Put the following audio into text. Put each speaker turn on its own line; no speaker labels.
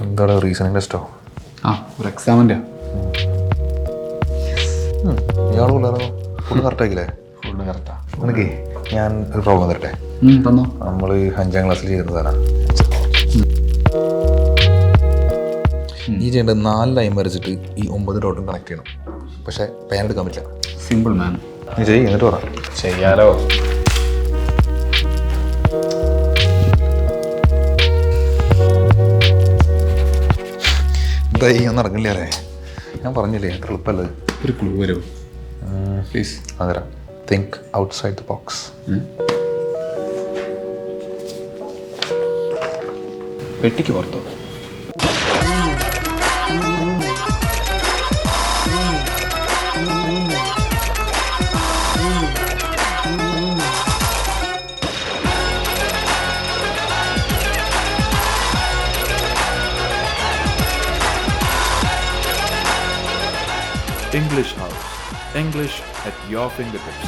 എന്താണ് റീസണിങ് ടെസ്റ്റോ?
ഒരു എക്സാമിൻ്റെ.
ഇയാൾ ഫുഡ് കറക്റ്റാക്കില്ലേ?
ഫുഡ് കറക്റ്റാ.
നിനക്കേ ഞാൻ ഒരു പ്രോബ്ലം തരട്ടെ.
തന്നോ.
നമ്മൾ 5ാം ക്ലാസ്സിൽ ചെയ്തിരുന്നതാണ്. ഈ ചെയ്യേണ്ടത് 4 ലൈൻ വരച്ചിട്ട് ഈ 9 ഡോട്ടും കണക്ട് ചെയ്യണം. പക്ഷേ പേൻ എടുക്കാൻ പറ്റില്ല.
സിമ്പിൾ മാൻ.
നീ ചെയ്യ്, എന്നിട്ട് പറ.
ചെയ്യാലോ.
എന്തായി ഞാൻ നടക്കില്ല അല്ലേ? ഞാൻ പറഞ്ഞില്ലേ എത്ര എളുപ്പമല്ലേ.
ഒരു ക്ലൂ വരുമോ പ്ലീസ്?
അതരാ. Think outside the box.
പെട്ടിക്ക് പുറത്തോ?
English House. English at your fingertips.